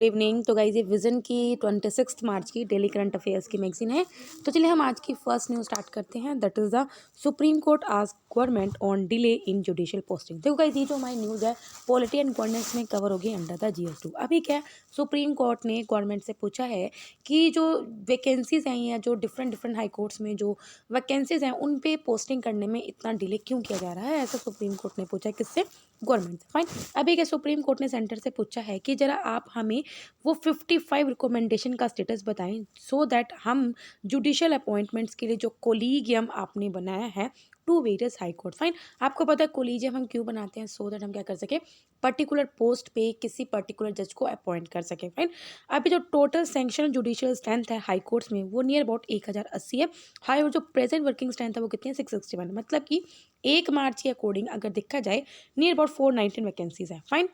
Evening. तो guys ये vision की 26 मार्च की डेली करंट अफेयर्स की मैगजीन है। तो चलिए हम आज की फर्स्ट न्यूज़ स्टार्ट करते हैं। That is the supreme court ask government on delay in judicial posting. देखो गाइज ये जो हमारी न्यूज़ है पॉलिटी एंड गवर्नेंस में कवर होगी अंडर द GS2। अभी क्या है, सुप्रीम कोर्ट ने गवर्नमेंट से पूछा है कि जो वैकेंसीज हैं या जो डिफरेंट डिफरेंट हाई कोर्ट्स में जो वैकेंसीज हैं उन पे पोस्टिंग करने में इतना डिले क्यों किया जा रहा है। ऐसा सुप्रीम कोर्ट ने पूछा है। किससे? गवर्नमेंट से। फाइन। अभी क्या सुप्रीम कोर्ट ने सेंटर से पूछा है कि जरा आप हमें वो 55 रिकमेंडेशन का स्टेटस बताएं सो दैट हम जुडिशियल अपॉइंटमेंट्स के लिए जो कोलीजियम आपने बनाया है to various high court. Fine. आपको पता है कोलीजियम हम क्यों बनाते हैं? सो दैट हम क्या कर सके, पर्टिकुलर पोस्ट पे किसी पर्टिकुलर जज को अपॉइंट कर सके। फाइन। अभी जो टोटल सैंक्शन जुडिशियल स्ट्रेंथ है हाई कोर्ट्स में वो नियर अबाउट 1080 है। हाई और जो प्रेजेंट वर्किंग स्ट्रेंथ है वो कितनी है? 661। मतलब कि 1 मार्च के अकॉर्डिंग अगर देखा जाए नियर अबाउट 419 वैकेंसीज है। फाइन।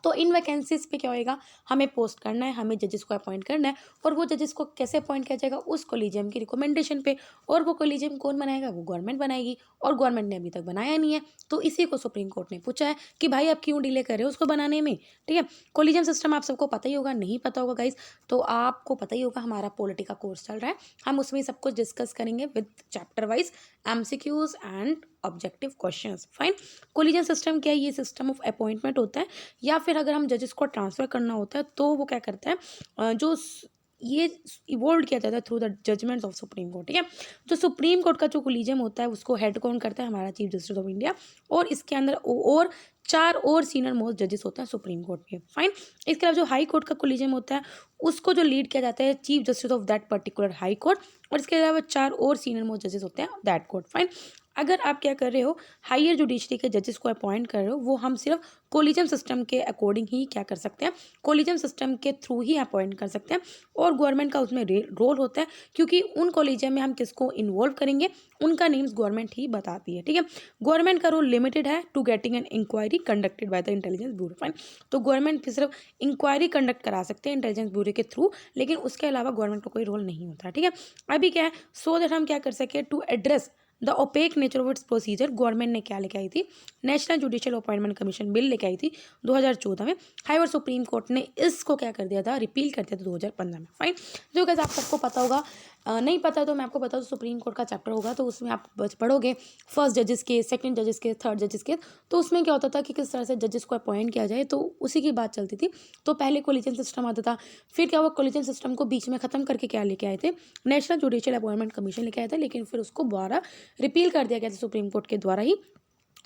तो इन वैकेंसीज पे क्या होएगा, हमें पोस्ट करना है, हमें जजेस को अपॉइंट करना है। और वो जजेस को कैसे अपॉइंट किया जाएगा? उस कोलिजियम की रिकमेंडेशन पे। और वो कोलिजियम कौन बनाएगा? वो गवर्नमेंट बनाएगी। और गवर्नमेंट ने अभी तक बनाया नहीं है। तो इसी को सुप्रीम कोर्ट ने पूछा है कि भाई आप क्यों डिले कर रहे हो उसको बनाने में। ठीक है। कोलिजियम सिस्टम आप सबको पता ही होगा, नहीं पता होगा गाइज तो आपको पता ही होगा, हमारा पॉलिटी का कोर्स चल रहा है, हम उसमें सब कुछ डिस्कस करेंगे with chapter wise MCQs and objective questions. Fine. Collision system क्या है? ये सिस्टम ऑफ अपॉइंटमेंट होता है या फिर अगर हम जजेस को ट्रांसफ़र करना होता है तो वो क्या करता है, ये इवोल्व किया जाता है through the judgements of supreme court. ठीक है। जो सुप्रीम कोर्ट का जो कोलिजियम होता है उसको हेड कौन करता है? हमारा चीफ जस्टिस ऑफ इंडिया। और इसके अंदर और 4 और सीनियर मोस्ट जजेस होते हैं सुप्रीम कोर्ट में। फाइन। इसके अलावा जो हाई कोर्ट का कोलिजियम होता है उसको जो लीड किया जाता है chief justice of that particular high court. और इसके अलावा 4 और सीनियर मोस्ट जजेस होते हैं दैट कोर्ट। फाइन। अगर आप क्या कर रहे हो, हायर जुडिशरी के जजेस को अपॉइंट कर रहे हो, वो हम सिर्फ कोलिजियम सिस्टम के अकॉर्डिंग ही क्या कर सकते हैं, कोलिजियम सिस्टम के थ्रू ही अपॉइंट कर सकते हैं। और गवर्नमेंट का उसमें रोल होता है क्योंकि उन कोलिजियम में हम किसको इन्वॉल्व करेंगे उनका नेम्स गवर्नमेंट ही बताती है। ठीक है। गवर्नमेंट का रोल लिमिटेड है to getting an inquiry conducted by the intelligence bureau. Fine. तो गवर्नमेंट सिर्फ इंक्वायरी कंडक्ट करा सकते हैं इंटेलिजेंस ब्यूरो के थ्रू, लेकिन उसके अलावा गवर्नमेंट का कोई रोल नहीं होता। ठीक है। अभी क्या है, सो दैट हम क्या कर सके to address the opaque nature of its procedure, government ने क्या लेके आई थी? National judicial appointment commission bill लेके आई थी 2014 में। हाईवर सुप्रीम कोर्ट ने इसको क्या कर दिया था? रिपील कर दिया था 2015 में। फाइन। जो कैसे आप सबको पता होगा, नहीं पता तो मैं आपको बता दूं, सुप्रीम कोर्ट का चैप्टर होगा तो उसमें आप पढ़ोगे फर्स्ट जजेस के, सेकंड जजेस के, थर्ड जजेस के। तो उसमें क्या होता था कि किस तरह से जजेस को अपॉइंट किया जाए, तो उसी की बात चलती थी। तो पहले कोलिजन सिस्टम आता था, फिर क्या हुआ, कोलिजन सिस्टम को बीच में खत्म करके क्या लेके आए थे? नेशनल जुडिशियल अपॉइंटमेंट कमीशन लेके आए थे, लेकिन फिर उसको दोबारा रिपील कर दिया गया था सुप्रीम कोर्ट के द्वारा ही।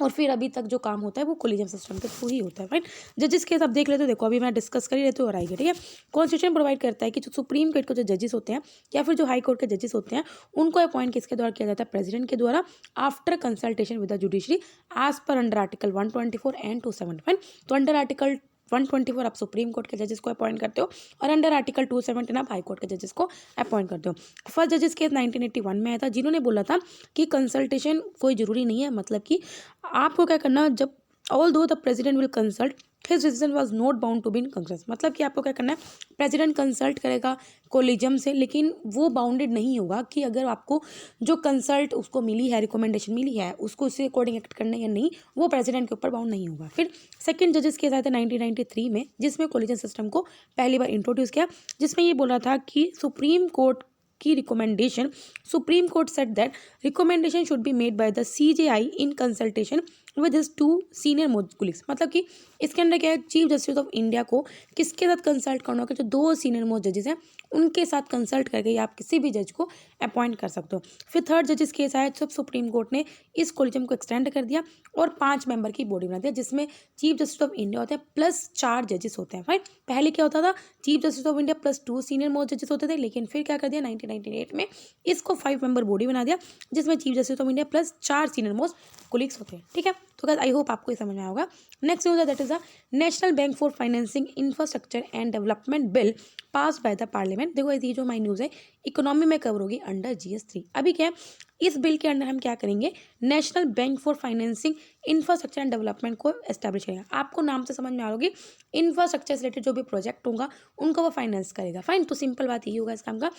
और फिर अभी तक जो काम होता है वो कोलिजियम सिस्टम के थ्रू ही होता है। राइट। जजेस केस आप देख लेते हो, देखो अभी मैं डिस्कस कर ही रहती हूँ और आएगी। ठीक है। कॉन्स्टिट्यूशन प्रोवाइड करता है कि जो सुप्रीम कोर्ट के जो जजेस होते हैं या फिर जो हाई कोर्ट के जजेस होते हैं उनको अपॉइंट किसके द्वारा किया जाता है? प्रेसिडेंट के द्वारा, after consultation with the judiciary as per under article 124 and 271। तो अंडर आर्टिकल 124 आप सुप्रीम कोर्ट के जजेस को अपॉइंट करते हो और अंडर आर्टिकल 271 आप हाई कोर्ट के जजेस को अपॉइंट करते हो। फर्स्ट जजेस केस 1981 में आया था, जिन्होंने बोला था कि कंसल्टेशन कोई ज़रूरी नहीं है। मतलब कि आपको क्या करना, जब although the president will consult his decision was not bound to be in congress. मतलब कि आपको क्या करना है, प्रेसिडेंट कंसल्ट करेगा कोलिजियम से, लेकिन वो बाउंडेड नहीं होगा कि अगर आपको जो कंसल्ट उसको मिली है, रिकमेंडेशन मिली है, उसको उससे अकॉर्डिंग एक्ट करना है या नहीं, वो प्रेसिडेंट के ऊपर बाउंड नहीं होगा। फिर सेकंड जजेस केस आए थे 1993 में, जिसमें कोलिजन सिस्टम को पहली बार इंट्रोड्यूस किया, जिसमें ये बोला था कि सुप्रीम कोर्ट की recommendation, supreme court said that recommendation should be made by the CJI in consultation with his 2 senior most colleagues. मतलब कि इसके अंदर क्या है, चीफ जस्टिस ऑफ इंडिया को किसके साथ कंसल्ट करना होगा? जो 2 सीनियर मोस्ट जजेस हैं उनके साथ कंसल्ट करके आप किसी भी जज को अपॉइंट कर सकते हो। फिर थर्ड जजेस केस आया, सब सुप्रीम कोर्ट ने इस कोलिजियम को एक्सटेंड कर दिया और 5 मेंबर की बॉडी बना दिया, जिसमें चीफ जस्टिस ऑफ इंडिया होते हैं प्लस 4 जजेस होते हैं। राइट। पहले क्या होता था, chief justice of India plus 2 senior most जजेस होते थे, लेकिन फिर क्या कर दिया 1998 में इसको 5 मेंबर बॉडी बना दिया, जिसमें chief justice of India plus 4 senior most colleagues होते हैं। ठीक है। तो गाइस आई होप आपको ये समझ में आया होगा। नेक्स्ट न्यूज़ है, that is the national bank for financing infrastructure and development bill pass by the parliament. देखो ये जो माई न्यूज़ है इकोनॉमी में कवर होगी अंडर GS3। अभी क्या है, इस बिल के अंडर हम क्या करेंगे, national bank for financing infrastructure and development को एस्टैब्लिश करेंगे। आपको नाम से समझ में आ होगी, इंफ्रास्ट्रक्चर से रिलेटेड जो भी प्रोजेक्ट होगा उनको वो फाइनेंस करेगा। फाइन। तो सिंपल बात यही होगा इस काम का,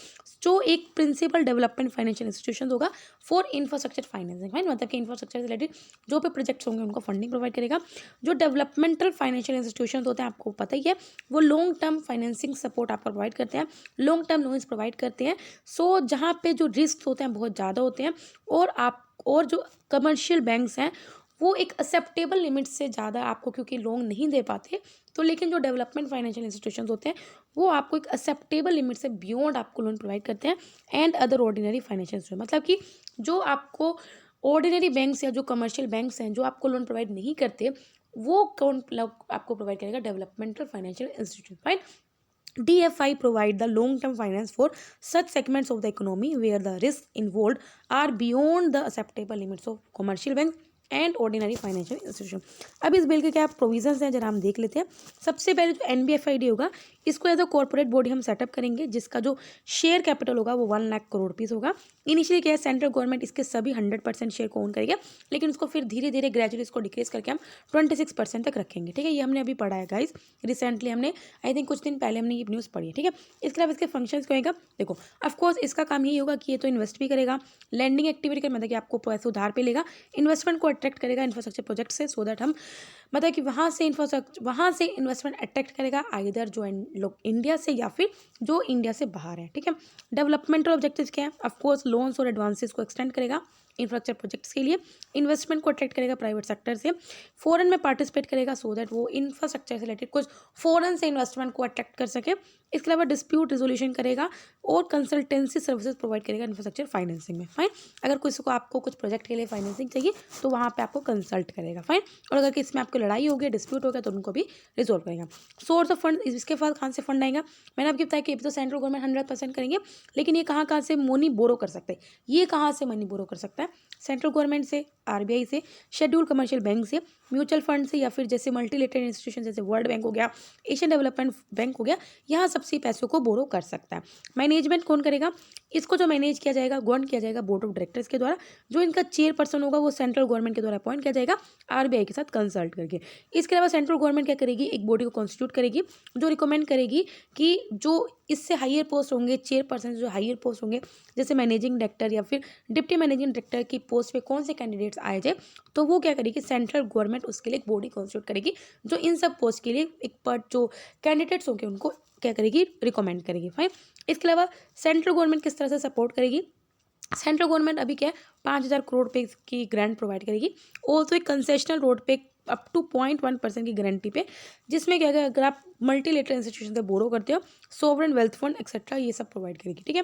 जो एक प्रिंसिपल डेवलपमेंट फाइनेंशियल इंस्टीट्यूशन होगा फॉर इंफ्रास्ट्रक्चर फाइनेंसिंग। फाइन। मतलब कि इंफ्रास्ट्रक्चर से रिलेटेड जो भी प्रोजेक्ट प्रोजेक्ट्स होंगे उनको फंडिंग प्रोवाइड करेगा। जो डेवलपमेंटल फाइनेंशियल इंस्टीट्यूशन होते हैं आपको पता ही है, वो लॉन्ग टर्म फाइनेंसिंग सपोर्ट आपको प्रोवाइड करते हैं, लॉन्ग टर्म लोन्स प्रोवाइड करते हैं। सो जहाँ पे जो रिस्क होते हैं बहुत ज़्यादा होते हैं, और जो कमर्शियल बैंक्स हैं वो एक एक्सेप्टेबल लिमिट से ज़्यादा आपको क्योंकि लोन नहीं दे पाते, तो लेकिन जो डेवलपमेंट फाइनेंशियल इंस्टीट्यूशंस होते हैं वो आपको एक एक्सेप्टेबल लिमिट से बियॉन्ड आपको लोन प्रोवाइड करते हैं। And other ordinary financial institution, मतलब कि जो आपको ऑर्डिनरी बैंक्स या जो कमर्शियल बैंक्स हैं जो आपको लोन प्रोवाइड नहीं करते, वो कौन आपको प्रोवाइड करेगा? Developmental financial institution, right. DFI provide the long-term finance for such segments of the economy where the risks involved are beyond the acceptable limits of commercial banks and ordinary financial institution. अब इस bill के क्या provisions हैं जरा हम देख लेते हैं। सबसे पहले जो NBFID होगा इसको एज अ कॉर्पोरेट बॉडी हम सेटअप करेंगे, जिसका जो शेयर कैपिटल होगा वो 1 लाख करोड़ रुपीज़ होगा। इनिशियली क्या है, सेंट्रल गवर्नमेंट इसके सभी 100% शेयर को ओन करेगा, लेकिन उसको फिर धीरे धीरे ग्रेजुअली इसको डिक्रीज करके हम 26% तक रखेंगे। ठीक है, ये हमने अभी पढ़ा है गाइस, रिसेंटली हमने आई थिंक कुछ दिन पहले हमने ये न्यूज़ पढ़ी है। ठीक है, इसके अलावा इसके फंक्शन क्या होगा, देखो ऑफकोर्स इसका काम यही होगा कि ये तो इन्वेस्ट भी करेगा, लैंडिंग एक्टिविटी का मतलब कि आपको पैसे उधार पे लेगा, इन्वेस्टमेंट को अट्रैक्ट करेगा इंफ्रास्ट्रक्चर प्रोजेक्ट से, सो दैट हम मतलब कि वहाँ से इन्वेस्टमेंट अट्रैक्ट करेगा आइदर जो लोग इंडिया से या फिर जो इंडिया से बाहर है। ठीक है, डेवलपमेंटल ऑब्जेक्टिव्स क्या है, ऑफकोर्स लोन्स और एडवांसेस को एक्सटेंड करेगा इंफ्रास्ट्रक्चर प्रोजेक्ट्स के लिए, इन्वेस्टमेंट को अट्रैक्ट करेगा प्राइवेट सेक्टर से, फॉरेन में पार्टिसिपेट करेगा सो दैट वो इंफ्रास्ट्रक्चर से रिलेटेड कुछ फॉरेन से इन्वेस्टमेंट को अट्रैक्ट कर सके। इसके अलावा डिस्प्यूट रिजोल्यूशन करेगा और कंसल्टेंसी सर्विसेज प्रोवाइड करेगा इंफ्रास्ट्रक्चर फाइनेंसिंग में। फाइन, अगर किसी को आपको कुछ प्रोजेक्ट के लिए फाइनेंसिंग चाहिए तो वहाँ पे आपको कंसल्ट करेगा। फाइन, और अगर इसमें आपको लड़ाई हो गई, डिस्प्यूट हो गया, तो उनको भी रिजोल्व करेगा। सोर्स ऑफ फंड, इसके बाद कहाँ से फंड आएगा, मैंने आपको बताया कि तो सेंट्रल गवर्नमेंट 100% करेंगे, लेकिन ये कहाँ से मनी बोरो कर सकते हैं, ये कहाँ से मनी बोरो कर सकता है, सेंट्रल गवर्नमेंट से, RBI से, शेड्यूल कमर्शियल बैंक से, म्यूचुअल फंड से, या फिर जैसे मल्टीलेटरल इंस्टीट्यूशन जैसे वर्ल्ड बैंक हो गया, एशियन डेवलपमेंट बैंक हो गया, यहाँ सबसे पैसों को बोरो कर सकता है। मैनेजमेंट कौन करेगा, इसको जो मैनेज किया जाएगा, गवर्न किया जाएगा बोर्ड ऑफ डायरेक्टर्स के द्वारा, जो इनका चेयरपर्सन होगा वो सेंट्रल गवर्नमेंट के द्वारा अपॉइंट किया जाएगा RBI के साथ कंसल्ट करके। इसके अलावा सेंट्रल गवर्नमेंट क्या करेगी, एक बॉडी को कॉन्स्टिट्यूट करेगी जो रिकमेंड करेगी कि जो इससे हायर पोस्ट होंगे, चेयरपर्सन जो हायर पोस्ट होंगे, जैसे मैनेजिंग डायरेक्टर या फिर डिप्टी मैनेजिंग डायरेक्टर की पोस्ट पे कौन से कैंडिडेट्स आए जाए, तो वो क्या करेगी, सेंट्रल गवर्नमेंट उसके लिए एक बॉडी कॉन्स्टिट्यूट करेगी जो इन सब पोस्ट के लिए एक पर जो कैंडिडेट्स होंगे उनको क्या करेगी, रिकमेंड करेगी। फाइन, इसके अलावा सेंट्रल गवर्नमेंट किस तरह से सपोर्ट करेगी, सेंट्रल गवर्नमेंट अभी क्या है 5,000 करोड़ पे की ग्रांट प्रोवाइड करेगी, ऑल्सो एक कंसेशनल रोड पे अप टू 0.1% की गारंटी पे, जिसमें क्या है, अगर आप मल्टीलेटरल इंस्टीट्यूशन से बोरो करते हो, सोवरेन वेल्थ फंड एक्सेट्रा ये सब प्रोवाइड करेगी। ठीक है,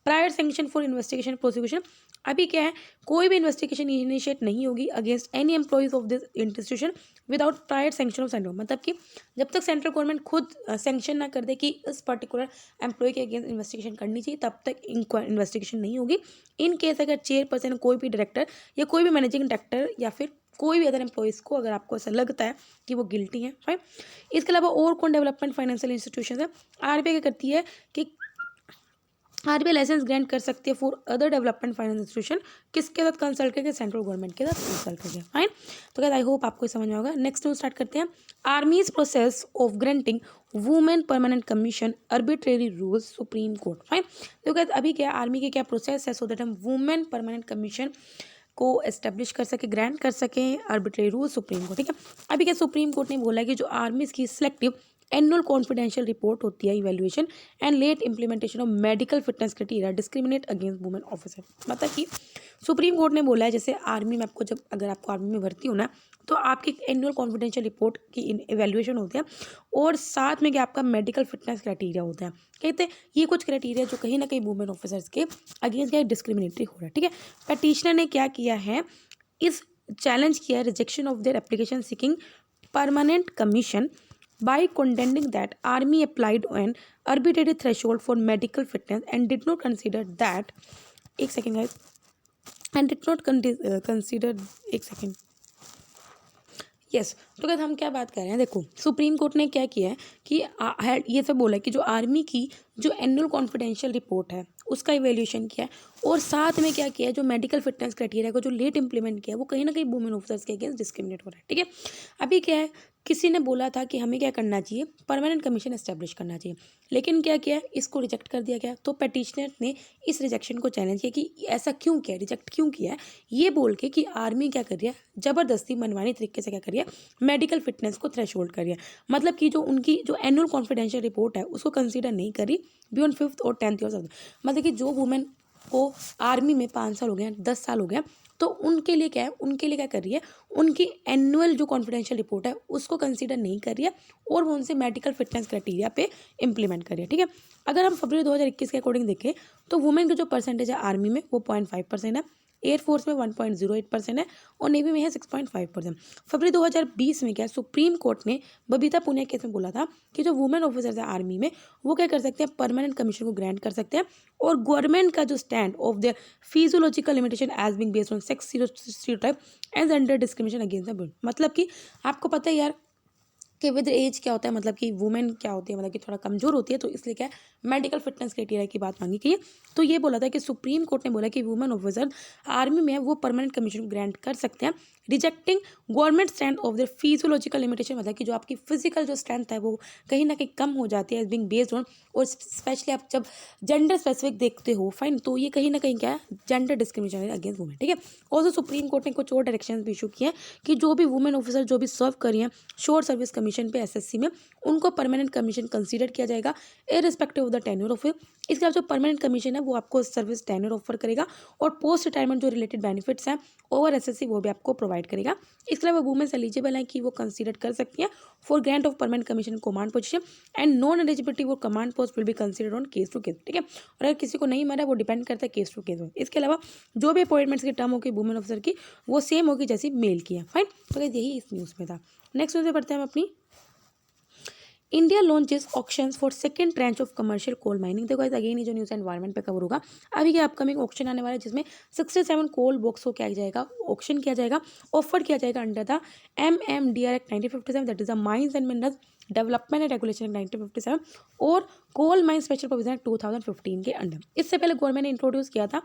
prior sanction for investigation prosecution, अभी क्या है, कोई भी इन्वेस्टिगेशन इनिशिएट नहीं होगी against any employees of this institution without prior sanction of central, मतलब कि जब तक सेंट्रल गवर्नमेंट खुद सैंक्शन ना कर दे कि इस पर्टिकुलर एम्प्लॉय के अगेंस्ट इन्वेस्टिगेशन करनी चाहिए, तब तक इन्वेस्टिगेशन नहीं होगी। इन केस अगर चेयरपर्सन, कोई भी डायरेक्टर या कोई भी मैनेजिंग डायरेक्टर या फिर कोई भी अदर एम्प्लॉइज़ को अगर आपको ऐसा लगता है कि वो गिल्टी है, राइट। इसके अलावा और कौन डेवलपमेंट फाइनेंशियल इंस्टीट्यूशन है, RBI क्या करती है कि RBI लाइसेंस ग्रांट कर सकती है for other development finance institution, किसके साथ कंसल्ट करके, सेंट्रल गवर्नमेंट के साथ कंसल्ट करके। फाइन, तो गाइस आई होप आपको समझ में होगा। नेक्स्ट न्यूज स्टार्ट करते हैं। आर्मीज process of granting women permanent commission arbitrary rules supreme court. Fine, तो गाइस अभी क्या आर्मी के क्या प्रोसेस है सो दैट हम वुमेन परमानेंट कमीशन को एस्टेब्लिश कर सके, ग्रांट कर सकें आर्बिट्रेरी रूल सुप्रीम कोर्ट। ठीक है, अभी क्या सुप्रीम कोर्ट ने बोला है कि जो आर्मीज की सिलेक्टिव एनुअल कॉन्फिडेंशियल रिपोर्ट होती है, evaluation and let implementation of medical fitness criteria discriminate against women officer, मतलब कि सुप्रीम कोर्ट ने बोला है जैसे आर्मी में आपको जब अगर आपको आर्मी में भर्ती होना है तो आपकी एनुअल कॉन्फिडेंशियल रिपोर्ट की इवैल्यूएशन होती है और साथ में क्या आपका मेडिकल फिटनेस क्राइटेरिया होता है। कहते हैं ये कुछ क्राइटेरिया जो कहीं ना कहीं वुमेन ऑफिसर्स के अगेंस्ट क्या डिस्क्रिमिनेटरी हो रहा है। ठीक है, पटिशनर ने क्या किया है, इस चैलेंज किया है rejection of their application seeking permanent commission by contending that army applied an arbitrary threshold for medical fitness and did not consider that एक second guys and did not consider एक second yes तो कहते हम क्या बात कर रहे हैं, देखो सुप्रीम कोर्ट ने क्या किया है कि ये सब बोला है कि जो आर्मी की जो एनुअल कॉन्फिडेंशियल रिपोर्ट है उसका इवेल्यूशन किया है, और साथ में क्या किया है जो मेडिकल फिटनेस क्राइटेरिया को जो लेट इंप्लीमेंट किया है वो कहीं ना कहीं वुमेन ऑफिसर्स के अगेंस्ट डिस्क्रिमिनेट हो रहा है। ठीक है, अभी क्या है, किसी ने बोला था कि हमें क्या करना चाहिए, परमानेंट कमीशन एस्टेब्लिश करना चाहिए, लेकिन क्या किया, इसको रिजेक्ट कर दिया गया। तो पिटिशनर ने इस रिजेक्शन को चैलेंज किया कि ऐसा क्यों किया, रिजेक्ट क्यों किया है, ये बोल के कि आर्मी क्या कर रही है, जबरदस्ती मनमानी तरीके से क्या कर रही है, मेडिकल फिटनेस को थ्रेशोल्ड कर रही है। मतलब कि जो उनकी जो एनुअल कॉन्फिडेंशियल रिपोर्ट है उसको कंसीडर नहीं करी बियॉन्ड 5th और 10th ईयर ऑफ, मतलब कि जो वुमेन को आर्मी में 5 साल हो गए, 10 साल हो गए, तो उनके लिए क्या है, उनके लिए क्या कर रही है, उनकी एनुअल जो कॉन्फिडेंशियल रिपोर्ट है उसको कंसीडर नहीं कर रही है और वो उनसे मेडिकल फिटनेस क्राइटेरिया पे इंप्लीमेंट कर रही है। ठीक है, अगर हम फरवरी 2021 के अकॉर्डिंग देखें तो वुमेन का जो परसेंटेज है आर्मी में वो 0.5% है, एयरफोर्स में 1.08% है और नेवी में है 6.5%। फरवरी 2020 में क्या है, सुप्रीम कोर्ट ने बबीता पुनिया केस में बोला था कि जो वुमेन ऑफिसर्स है आर्मी में वो क्या कर सकते हैं, परमानेंट कमीशन को ग्रांट कर सकते हैं, और गवर्नमेंट का जो stand of their physiological limitation as being based on sex stereotype as under discrimination against the, मतलब कि आपको पता है यार कि विद एज क्या होता है, मतलब कि वुमेन क्या होती है, मतलब कि थोड़ा कमज़ोर होती है, तो इसलिए क्या है मेडिकल फिटनेस क्राइटेरिया की बात मांगी गई है। तो ये बोला था कि सुप्रीम कोर्ट ने बोला कि वुमेन ऑफिसर आर्मी में वो परमानेंट कमीशन ग्रांट कर सकते हैं, rejecting government strength of their physiological limitation, मतलब कि जो आपकी फिजिकल जो स्ट्रेंथ है वो कहीं ना कहीं कम हो जाती है एज बिंग बेस्ड ऑन, और स्पेशली आप जब जेंडर स्पेसिफिक देखते हो फाइन, तो ये कहीं ना कहीं क्या है, जेंडर डिस्क्रिमिनेशन अगेंस्ट वुमेन। ठीक है, ऑल्सो सुप्रीम कोर्ट ने कुछ और डायरेक्शन भी इशू किए हैं कि जो भी वुमेन ऑफिसर जो भी सर्व कर रही हैं शोर्ट सर्विस कमीशन पे एसएससी में, उनको परमानेंट कमीशन कंसीडर किया जाएगा irrespective of the tenure of, इसके अलावा जो परमानेंट कमीशन है वो आपको सर्विस टेन्योर ऑफर करेगा, और पोस्ट रिटायरमेंट जो रिलेटेड बेनिफिट्स हैं ओवर एसएससी वो भी आपको प्रोवाइड करेगा। इसके अलावा वुमेन्स एलिजिबल हैं कि वो कंसीडर कर सकती हैं for grant of permanent commission command position, and non eligibility वो command post will be consider on case to case. ठीक है, और अगर किसी को नहीं मिला वो डिपेंड करता है केस टू केस में। इसके अलावा जो भी अपॉइंटमेंट्स की टर्म होगी वुमेन ऑफिसर की वो सेम होगी जैसी मेल की है। फाइन, तो यही इस न्यूज़ में था। नेक्स्ट न्यूज़ में पढ़ते हैं हम अपनी, India launches auctions for second tranche of commercial coal mining. देखो अगेन ये जो न्यूज़ एनवायरनमेंट पे कवर होगा, अभी क्या अपकमिंग ऑक्शन आने वाला है जिसमें 67 कोल बॉक्स को क्या जाएगा, ऑक्शन किया जाएगा, ऑफर किया जाएगा under the MMDR act 1957, that is the mines and minerals development and regulation act 1957 और coal mine special provision act 2015 के अंडर। इससे पहले गवर्नमेंट ने इंट्रोड्यूस किया था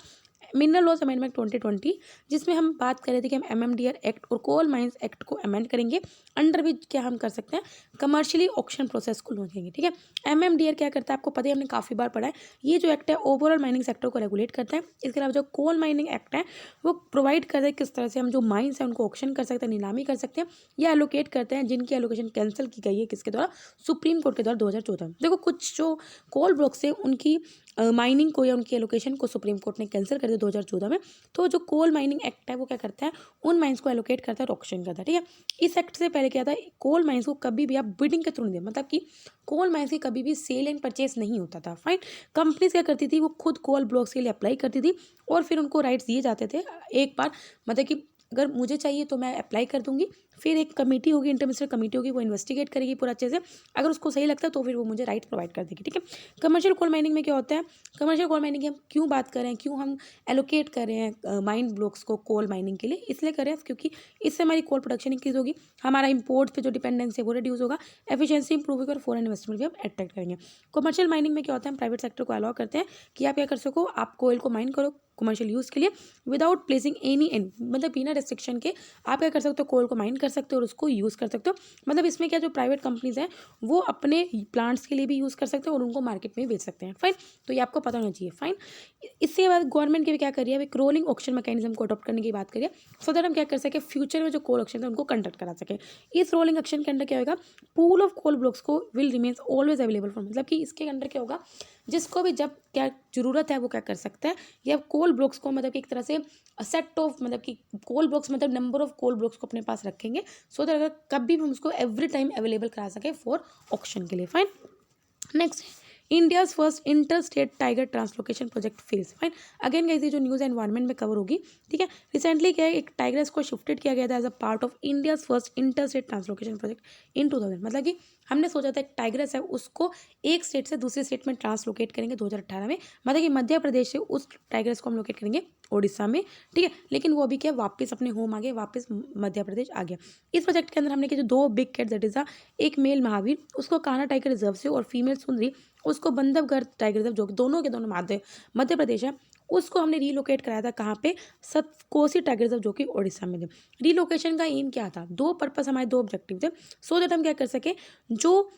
मिनरल लॉज अमेंडमेंट 2020, जिसमें हम बात कर रहे थे कि हम MMDR एक्ट और कोल माइंस एक्ट को अमेंड करेंगे, अंडर भी क्या हम कर सकते हैं, कमर्शियली ऑक्शन प्रोसेस को लॉन्च करेंगे। ठीक है, MMDR क्या करता है आपको पता है, हमने काफ़ी बार पढ़ा है, ये जो एक्ट है ओवरऑल माइनिंग सेक्टर को रेगुलेट करता है। इसके अलावा जो कोल माइनिंग एक्ट है वो प्रोवाइड करता है किस तरह से हम जो माइंस हैं उनको ऑक्शन कर सकते हैं, नीलामी कर सकते हैं, या एलोकेट करते हैं जिनकी एलोकेशन कैंसिल की गई है किसके द्वारा, सुप्रीम कोर्ट के द्वारा 2014 में। देखो कुछ जो कोल ब्लॉक्स है उनकी माइनिंग को या उनकी एलोकेशन को सुप्रीम कोर्ट ने कैंसिल कर दिया 2014 में। तो जो कोल माइनिंग एक्ट है वो क्या करता है, उन माइंस को एलोकेट करता है और ऑक्शन करता है। ठीक है, इस एक्ट से पहले क्या था, कोल माइंस को कभी भी आप बिडिंग के थ्रू नहीं दे, मतलब कि कोल माइंस की कभी भी सेल एंड परचेस नहीं होता था। फाइन, कंपनीज क्या करती थी, वो खुद कोल ब्लॉक्स के लिए अप्लाई करती थी और फिर उनको राइट्स दिए जाते थे एक बार, मतलब कि अगर मुझे चाहिए तो मैं अप्लाई कर दूंगी, फिर एक कमेटी होगी, इंटरमिनिस्ट्रियल कमेटी होगी, वो इन्वेस्टिगेट करेगी पूरा अच्छे से, अगर उसको सही लगता है तो फिर वो मुझे राइट प्रोवाइड कर देगी। ठीक है, कमर्शियल कोल माइनिंग में क्या होता है, कमर्शियल कोल माइनिंग की हम क्यों बात कर रहे हैं, क्यों हम एलोकेट कर रहे हैं माइन ब्लॉक्स को कोल माइनिंग के लिए, इसलिए कर रहे हैं क्योंकि इससे हमारी कोल प्रोडक्शन इंक्रीज होगी, हमारा इंपोर्ट पे जो डिपेंडेंस है वो रिड्यूस होगा, एफिशिएंसी इंप्रूव होगी और फॉरेन इन्वेस्टमेंट भी हम अट्रैक्ट करेंगे। कमर्शियल माइनिंग में क्या होता है, हम प्राइवेट सेक्टर को अलाउ करते हैं कि आप क्या कर सको, आप कोयल को माइन करो कमर्शियल यूज़ के लिए विदाउट प्लेसिंग एनी एंड, मतलब बिना रिस्ट्रिक्शन के आप क्या कर सकते हो, कोल को माइन कर सकते हो और उसको यूज़ कर सकते हो। मतलब इसमें क्या, जो प्राइवेट कंपनीज हैं वो अपने प्लांट्स के लिए भी यूज़ कर सकते हैं और उनको मार्केट में भी बेच सकते हैं। फाइन, तो ये आपको पता होना चाहिए। फाइन, इसके बाद गवर्नमेंट के भी क्या करिए, अभी रोलिंग ऑक्शन मैकेनिज्म को अडॉप्ट करने की बात करिए, सो दैट हम क्या कर सके, फ्यूचर में जो कोल ऑक्शन है उनको कंडक्ट करा सके। इस रोलिंग ऑक्शन के अंदर क्या होगा, पूल ऑफ कोल ब्लॉक्स को will remains always available for, मतलब कि इसके अंदर क्या होगा, जिसको भी जब क्या जरूरत है वो क्या कर सकता है, या कोल ब्लॉक्स को मतलब कि एक तरह से सेट ऑफ, मतलब कि कोल ब्लॉक्स मतलब नंबर ऑफ कोल ब्लॉक्स को अपने पास रखेंगे, सो दैट अगर कभी भी हम उसको एवरी टाइम अवेलेबल करा सके फॉर ऑक्शन के लिए। Fine, next India's first inter state tiger translocation project phase. Fine, again guys ये जो न्यूज़ एनवायरनमेंट में कवर होगी। ठीक है, रिसेंटली क्या है, एक टाइगर्स को शिफ्टेड किया गया था as a part of India's first inter state translocation project in 2000, मतलब कि हमने सोचा था एक टाइग्रेस है उसको एक स्टेट से दूसरे स्टेट में ट्रांसलोकेट करेंगे 2018 में, मतलब कि मध्य प्रदेश से उस टाइग्रेस को हम लोकेट करेंगे उड़ीसा में, ठीक है। लेकिन वो अभी क्या वापस अपने होम आ गए, वापस मध्य प्रदेश आ गया। इस प्रोजेक्ट के अंदर हमने क्या जो 2 बिग कैट दैट इज एक मेल महावीर उसको कान्हा टाइगर रिजर्व से और फीमेल सुंदरी उसको बंधवगढ़ टाइगर रिजर्व जो दोनों के दोनों मध्य प्रदेश है, उसको हमने रीलोकेट कराया था कहाँ पे, सतकोसी टाइगर रिजर्व जो कि उड़ीसा में थे। रीलोकेशन का एम क्या था, 2 पर्पस हमारे 2 ऑब्जेक्टिव थे, सो दैट हम क्या कर सके जो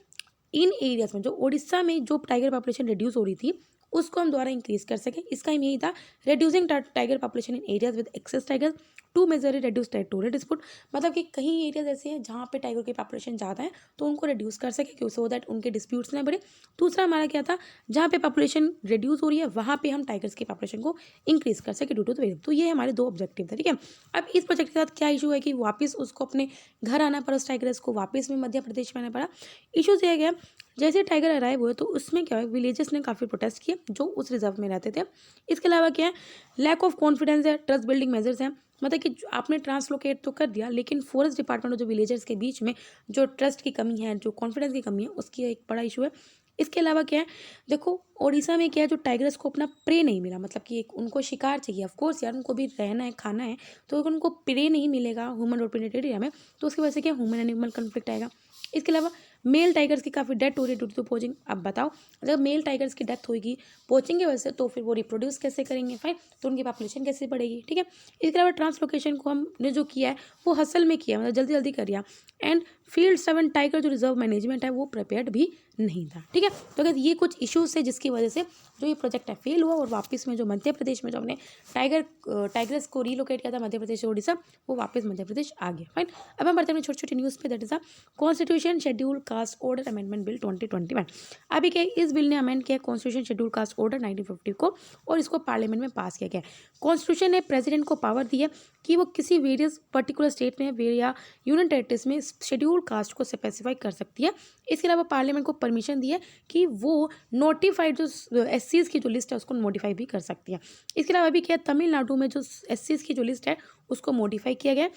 इन एरियाज में जो उड़ीसा में जो टाइगर पॉपुलेशन रिड्यूस हो रही थी उसको हम दोबारा इंक्रीज कर सकें। इसका एम यही था, reducing tiger population in areas with excess tiger to majorly reduce territorial dispute, मतलब कि कहीं एरियाज ऐसे हैं जहाँ पे टाइगर की पॉपुलेशन ज़्यादा है तो उनको रिड्यूस कर सके क्यों, सो दैट उनके डिस्प्यूट्स ना बढ़े। दूसरा हमारा क्या था, जहाँ पे पॉपुलेशन रिड्यूस हो रही है वहाँ पे हम टाइगर्स की पॉपुलेशन को इंक्रीज कर सके ड्यू टू द वेरिएबल। तो ये हमारे 2 ऑब्जेक्टिव थे, ठीक है। अब इस प्रोजेक्ट के साथ क्या इशू है कि वापस उसको अपने घर आना पड़ा, उस टाइगर्स को वापस में मध्य प्रदेश में आना पड़ा। इशू ये गया, जैसे टाइगर अराइव हुए तो उसमें क्या है, विलेजेस ने काफ़ी प्रोटेस्ट किए जो उस रिजर्व में रहते थे। इसके अलावा क्या है, लैक ऑफ कॉन्फिडेंस है, ट्रस्ट बिल्डिंग मेजर्स हैं, मतलब कि आपने ट्रांसलोकेट तो कर दिया लेकिन फॉरेस्ट डिपार्टमेंट और जो विलेजर्स के बीच में जो ट्रस्ट की कमी है, जो कॉन्फिडेंस की कमी है, उसकी एक बड़ा इशू है। इसके अलावा क्या है, देखो उड़ीसा में क्या है, जो टाइगर्स को अपना प्रे नहीं मिला, मतलब कि एक उनको शिकार चाहिए, ऑफ कोर्स यार उनको भी रहना है, खाना है, तो अगर उनको प्रे नहीं मिलेगा ह्यूमन डोमिनेटेड एरिया में तो उसकी वजह से क्या ह्यूमन एनिमल कन्फ्लिक्ट आएगा। इसके अलावा मेल टाइगर्स की काफ़ी डेथ हो रही है ड्यू टू पोचिंग। अब बताओ अगर मेल टाइगर्स की डेथ होगी पोचिंग की वजह से तो फिर वो रिप्रोड्यूस कैसे करेंगे, फाइन, तो उनकी पॉपुलेशन कैसे बढ़ेगी, ठीक है। इसके अलावा ट्रांसलोकेशन को हमने जो किया है वो हसल में किया, मतलब जल्दी जल्दी कर दिया। एंड फील्ड 7 टाइगर जो रिजर्व मैनेजमेंट है वो प्रिपेयर्ड भी नहीं था, ठीक है। तो अगर ये कुछ इश्यूज है जिसकी वजह से जो ये प्रोजेक्ट है फेल हुआ और वापस में जो मध्य प्रदेश में जो हमने टाइगर्स को रीलोकेट किया था मध्य प्रदेश से उड़ीसा, वो वापस मध्य प्रदेश आ गया, फाइन। अब हम बढ़ते हैं छोटी छोटी न्यूज़ पे, that is a constitution schedule caste order amendment bill 2021। अभी क्या इस बिल ने अमेंड किया कॉन्स्टिट्यूशन शेड्यूल कास्ट ऑर्डर 1950 को और इसको पार्लियामेंट में पास किया गया। कॉन्स्टिट्यूशन ने प्रेसिडेंट को पावर दी है कि वो किसी वेरियस पर्टिकुलर स्टेट में या यूनियन टेरिटरीज में शेड्यूल कास्ट को स्पेसिफाई कर सकती है। इसके अलावा पार्लियामेंट को परमिशन दी है कि वो नोटिफाइड जो एससीज की जो लिस्ट है उसको मॉडिफाई भी कर सकती है। इसके अलावा अभी क्या तमिलनाडु में जो एससीज की जो लिस्ट है उसको मॉडिफाई किया गया।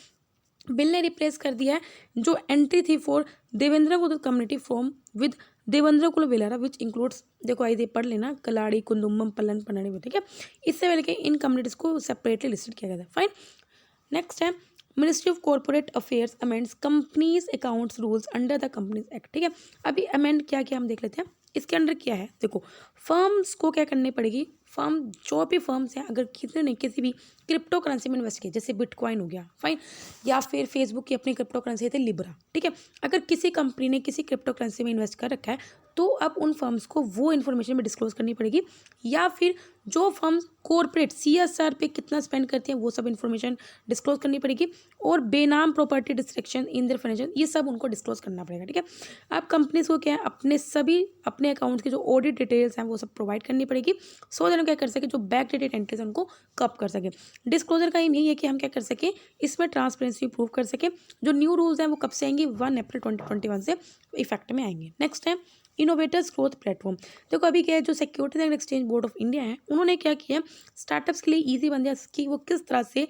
बिल ने रिप्लेस कर दिया है जो एंट्री थी फॉर देवेंद्र कुल कम्युनिटी फ्रॉम विद देवेंद्र कुल विलारा विच इंक्लूड्स, देखो आई पढ़ लेना, कलाड़ी कुंदुम्बम पलन पन्नड़ी में, ठीक है। इससे पहले के इन कम्युनिटीज को सेपरेटली लिस्टेड किया गया था, फाइन। नेक्स्ट है ministry of corporate affairs amends companies accounts rules under the companies act, ठीक है। अभी अमेंड क्या किया हम देख लेते हैं। इसके अंडर क्या है, देखो फर्म्स को क्या करनी पड़ेगी, फर्म जो भी फर्म्स हैं अगर किसी ने किसी भी क्रिप्टो करेंसी में इन्वेस्ट किया, जैसे बिटकॉइन हो गया, फाइन, या फिर फेसबुक की अपनी क्रिप्टो करेंसी थी लिब्रा, ठीक है। अगर किसी कंपनी ने किसी क्रिप्टो करेंसी में इन्वेस्ट कर रखा है तो अब उन फर्म्स को वो इन्फॉर्मेशन में डिस्क्लोज करनी पड़ेगी, या फिर जो फर्म्स कॉर्पोरेट सीएसआर पे कितना स्पेंड करती हैं वो सब इन्फॉर्मेशन डिस्क्लोज करनी पड़ेगी, और बेनाम property distraction in their financial, ये सब उनको डिस्क्लोज करना पड़ेगा, ठीक है। अब कंपनीज को क्या है अपने सभी अपने अकाउंट्स के जो ऑडिट डिटेल्स हैं वो सब प्रोवाइड करनी पड़ेगी, सो दैट क्या कर सके जो बैक डेटेड एंट्रीज उनको कब कर सके। डिस्क्लोजर का एम यही है कि हम क्या कर सकें इसमें ट्रांसपेरेंसी प्रूव कर सकें। जो न्यू रूल्स हैं वो कब से आएंगे, 1 अप्रैल 2021 से इफेक्ट में आएंगे। नेक्स्ट है इनोवेटर्स ग्रोथ प्लेटफॉर्म। देखो अभी क्या है जो securities and exchange board of India है उन्होंने क्या किया स्टार्टअप्स के लिए ईजी बन दिया कि वो किस तरह से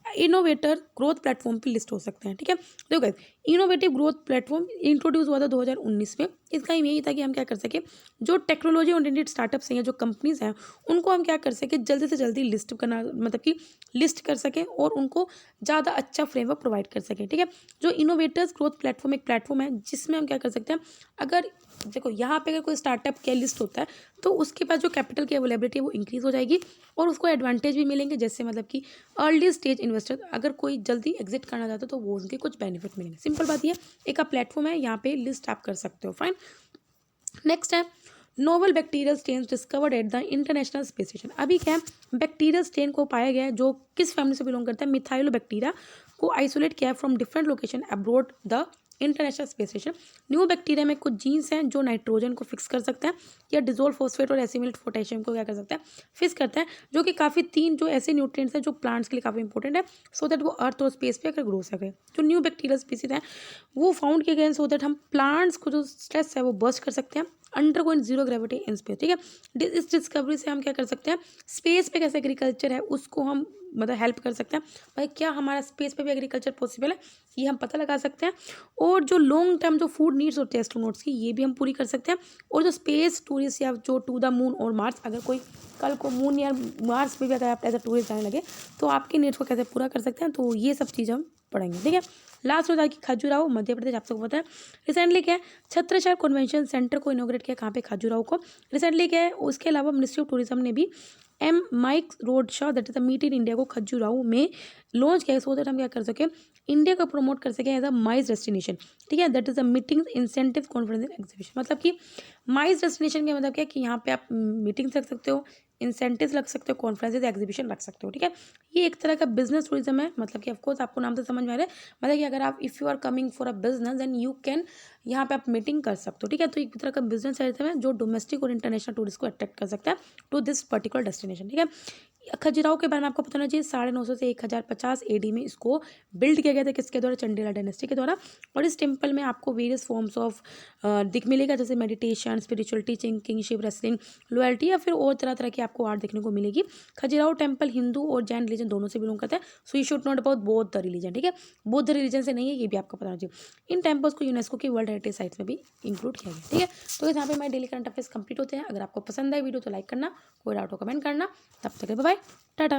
इनोवेटर ग्रोथ प्लेटफॉर्म पे लिस्ट हो सकते हैं, ठीक है। देखो guys innovative growth platform introduce हुआ था 2019 में। इसका एम यही था कि हम क्या कर सके जो टेक्नोलॉजी ओरिएंटेड स्टार्टअप्स हैं जो कंपनीज हैं उनको हम क्या कर सके जल्दी से जल्दी लिस्ट करना, मतलब कि लिस्ट कर सकें और उनको ज़्यादा अच्छा फ्रेमवर्क प्रोवाइड कर सकें, ठीक है। जो इनोवेटर्स ग्रोथ प्लेटफॉर्म एक प्लेटफॉर्म है जिसमें हम क्या कर सकते हैं, अगर देखो यहाँ पे अगर कोई स्टार्टअप क्या लिस्ट होता है तो उसके पास जो कैपिटल की अवेलेबिलिटी है वो इंक्रीज हो जाएगी और उसको एडवांटेज भी मिलेंगे, जैसे मतलब कि अर्ली स्टेज इन्वेस्टर अगर कोई जल्दी एग्जिट करना चाहता है तो वो उनके कुछ बेनिफिट मिलेंगे। सिंपल बात ये एक प्लेटफॉर्म है, यहाँ पे लिस्ट आप कर सकते हो, फाइन। नेक्स्ट है novel bacterial strain discovered at the international space station. अभी क्या है बैक्टीरियल स्ट्रेन को पाया गया है जो किस फैमिली से बिलोंग करता है, मिथाइलो बैक्टीरिया को आइसोलेट किया है from different location abroad the international space station. New bacteria में कुछ जीन्स हैं जो नाइट्रोजन को फिक्स कर सकते हैं या डिजोल्व फॉस्फेट और एसिमिलेट पोटेशियम को क्या कर सकते हैं फिक्स करते हैं, जो कि काफ़ी 3 जो ऐसे न्यूट्रिएंट्स हैं जो प्लांट्स के लिए काफ़ी इंपॉर्टेंट है सो दैट वो अर्थ और स्पेस पे अगर ग्रो सके। जो न्यू बैक्टीरियल स्पीसीज हैं वो फाउंड किए गए हैं सो दैट हम प्लांट्स को जो स्ट्रेस है वो बर्स्ट कर सकते हैं under going zero gravity in space, ठीक है। इस डिस्कवरी से हम क्या कर सकते हैं, स्पेस पे कैसे एग्रीकल्चर है उसको हम मतलब हेल्प कर सकते हैं। भाई क्या हमारा स्पेस पे भी एग्रीकल्चर पॉसिबल है, ये हम पता लगा सकते हैं। और जो लॉन्ग टर्म जो फूड नीड्स होते हैं एस्ट्रोनॉट्स की, ये भी हम पूरी कर सकते हैं। और जो स्पेस टूरिस्ट या जो टू द मून और मार्स, अगर कोई कल को मून या मार्स पे भी अगर आप एज अ टूरिस्ट जाने लगे तो आपके नीड्स को कैसे पूरा कर सकते हैं, तो ये सब चीज़ हम पढ़ेंगे, ठीक है। लास्ट होता है कि खजुराहो मध्य प्रदेश, आप सबको पता है। रिसेंटली क्या है, छत्रसाल कन्वेंशन सेंटर को इनोग्रेट किया, कहाँ पे, खजुराहो को। रिसेंटली क्या है, उसके अलावा मिनिस्ट्री ऑफ टूरिज्म ने भी M MICE road show that is the meet in India को खजुराहो में लॉन्च किया, सो दैट हम क्या कर सके, इंडिया को प्रमोट कर सके एज अ माइस डेस्टिनेशन, ठीक है। That is a meeting incentive conference exhibition, मतलब कि माइस डेस्टिनेशन का मतलब क्या है कि यहाँ पे आप मीटिंग्स रख सकते हो, इंसेंटिव्स रख सकते हो, कॉन्फ्रेंसेज एग्जीबिशन रख सकते हो, ठीक है। ये एक तरह का बिजनेस टूरिज्म है, मतलब कि ऑफकोर्स आपको नाम से समझ में आ रहा है, मतलब कि अगर आप if you are coming for a business then you can यहाँ पे आप मीटिंग कर सकते हो, ठीक है। तो एक तरह का बिजनेस टूरिज्म है जो डोमेस्टिक और इंटरनेशनल टूरिस्ट को अट्रैक्ट कर सकता है टू दिस पर्टिकुलर डेस्टिनेशन, ठीक है। खजुराहो के बारे में आपको पता होना चाहिए, 950 से 1050 एडी में इसको बिल्ड किया गया था, किसके द्वारा, चंडेला डायनेस्टी के द्वारा। और इस टेम्पल में आपको वेरियस फॉर्म्स ऑफ दिख मिलेगा, जैसे meditation, spiritual teaching, kingship, wrestling, loyalty, या फिर और तरह तरह की आपको आर्ट देखने को मिलेगी। खजुराहो टेम्पल हिंदू और जैन रिलीजन दोनों से बिलोंग करता है, so you should not about बौद्ध रिलीजन, ठीक है। बौद्ध रिलीजन से नहीं है, ये भी आपको पता होना चाहिए। इन टेम्पल्स को यूनेस्को की वर्ल्ड हेरिटेज साइट्स में भी इंक्लूड किया गया, ठीक है। तो यहाँ पे हमारे डेली करंट अफेयर्स कंप्लीट होते हैं। अगर आपको पसंद आए वीडियो तो लाइक करना, कोई डाउट हो कमेंट करना। तब तक बाय बाय, टाटा।